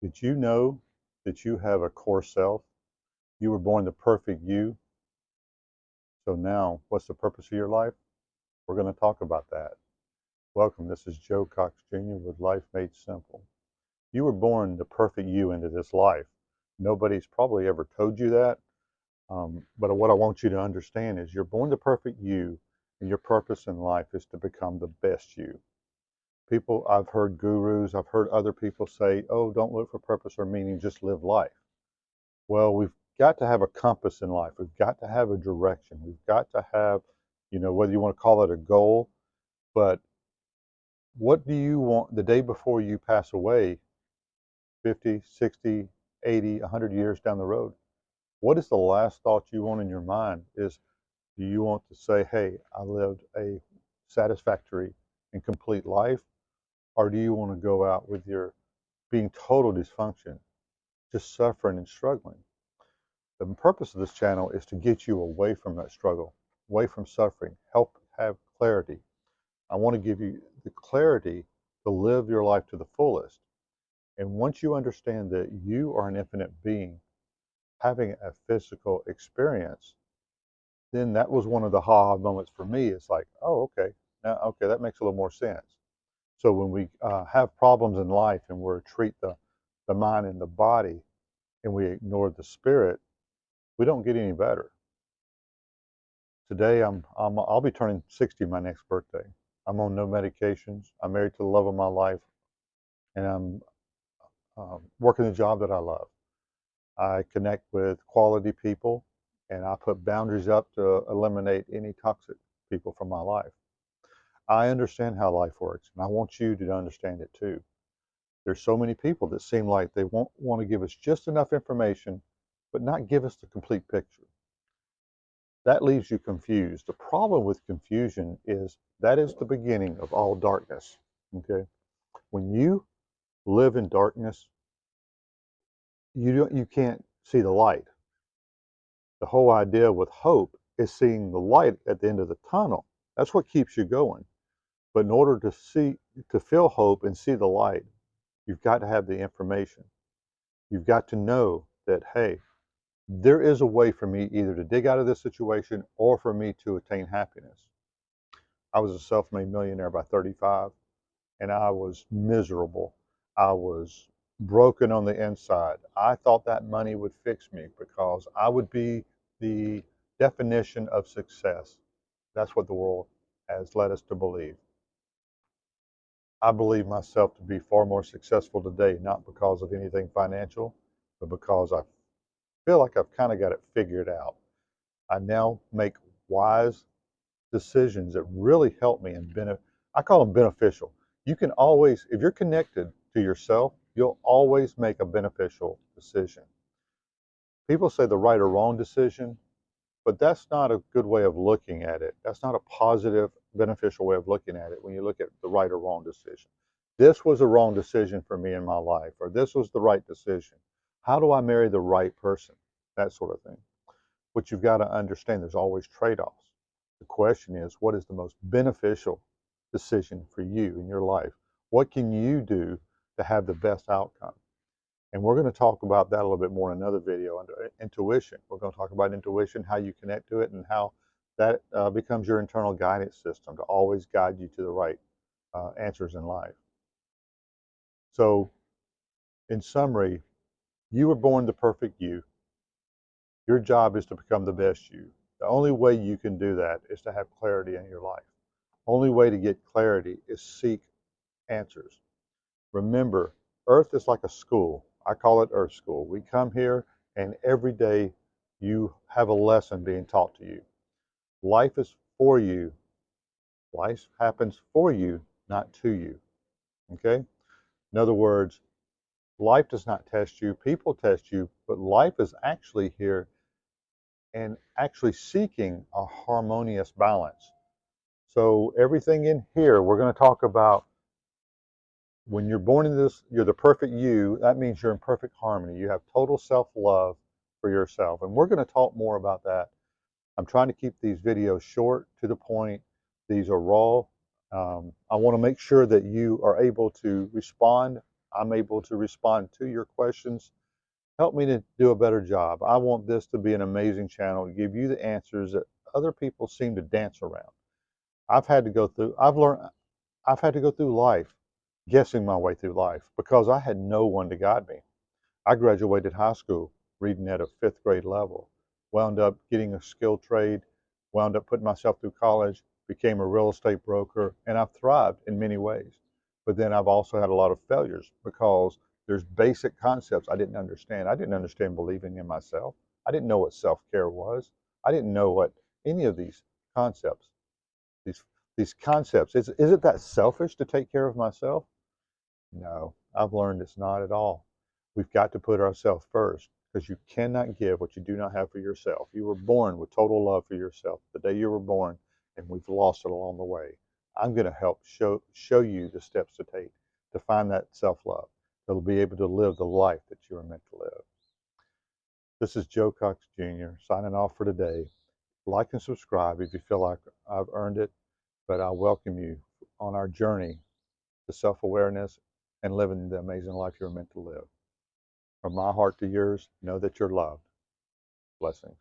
Did you know that you have a core self? You were born the perfect you. So now, what's the purpose of your life? We're going to talk about that. Welcome. This is Joe Cox Jr. with Life Made Simple. You were born the perfect you into this life. Nobody's probably ever told you that. But what I want you to understand is you're born the perfect you, and your purpose in life is to become the best you. People, I've heard gurus, I've heard other people say, oh, don't look for purpose or meaning, just live life. Well, we've got to have a compass in life. We've got to have a direction. We've got to have, whether you want to call it a goal, but what do you want the day before you pass away, 50, 60, 80, 100 years down the road? What is the last thought you want in your mind? Do you want to say, hey, I lived a satisfactory and complete life? Or do you want to go out with your being total dysfunction, just suffering and struggling? The purpose of this channel is to get you away from that struggle, away from suffering, help have clarity. I want to give you the clarity to live your life to the fullest. And once you understand that you are an infinite being having a physical experience, then that was one of the ha moments for me. It's like, oh, okay, now, okay, that makes a little more sense. So when we have problems in life and we treat the mind and the body and we ignore the spirit, we don't get any better. Today, I'll be turning 60 my next birthday. I'm on no medications. I'm married to the love of my life, and I'm working the job that I love. I connect with quality people, and I put boundaries up to eliminate any toxic people from my life. I understand how life works, and I want you to understand it too. There's so many people that seem like they won't want to give us just enough information, but not give us the complete picture. That leaves you confused. The problem with confusion is that is the beginning of all darkness. Okay? When you live in darkness, you can't see the light. The whole idea with hope is seeing the light at the end of the tunnel. That's what keeps you going. But in order to feel hope and see the light, you've got to have the information. You've got to know that, hey, there is a way for me either to dig out of this situation or for me to attain happiness. I was a self-made millionaire by 35, and I was miserable. I was broken on the inside. I thought that money would fix me because I would be the definition of success. That's what the world has led us to believe. I believe myself to be far more successful today, not because of anything financial, but because I feel like I've kind of got it figured out. I now make wise decisions that really help me and I call them beneficial. You can always, if you're connected to yourself, you'll always make a beneficial decision. People say the right or wrong decision, but that's not a good way of looking at it. That's not a positive, beneficial way of looking at it when you look at the right or wrong decision. This was a wrong decision for me in my life, or this was the right decision. How do I marry the right person? That sort of thing. What you've got to understand, there's always trade-offs. The question is, what is the most beneficial decision for you in your life? What can you do to have the best outcome? And we're going to talk about that a little bit more in another video under intuition. We're going to talk about intuition, how you connect to it, and how that becomes your internal guidance system to always guide you to the right answers in life. So, in summary, you were born the perfect you. Your job is to become the best you. The only way you can do that is to have clarity in your life. Only way to get clarity is seek answers. Remember, Earth is like a school. I call it Earth School. We come here and every day you have a lesson being taught to you. Life is for you. Life happens for you, not to you. Okay? In other words, life does not test you. People test you, but life is actually here and actually seeking a harmonious balance. So everything in here, we're going to talk about when you're born into this, you're the perfect you. That means you're in perfect harmony. You have total self-love for yourself. And we're going to talk more about that. I'm trying to keep these videos short, to the point. These are raw. I want to make sure that you are able to respond. I'm able to respond to your questions. Help me to do a better job. I want this to be an amazing channel to give you the answers that other people seem to dance around. I've had to go through life guessing my way through life because I had no one to guide me. I graduated high school reading at a fifth grade level, wound up getting a skilled trade, wound up putting myself through college, became a real estate broker, and I've thrived in many ways. But then I've also had a lot of failures because there's basic concepts I didn't understand. I didn't understand believing in myself. I didn't know what self-care was. I didn't know what any of these concepts, these these concepts. Is it that selfish to take care of myself? No, I've learned it's not at all. We've got to put ourselves first because you cannot give what you do not have for yourself. You were born with total love for yourself the day you were born, and we've lost it along the way. I'm going to help show you the steps to take to find that self-love, that'll be able to live the life that you are meant to live. This is Joe Cox Jr. signing off for today. Like and subscribe if you feel like I've earned it, but I welcome you on our journey to self-awareness and living the amazing life you're meant to live. From my heart to yours, know that you're loved. Blessings.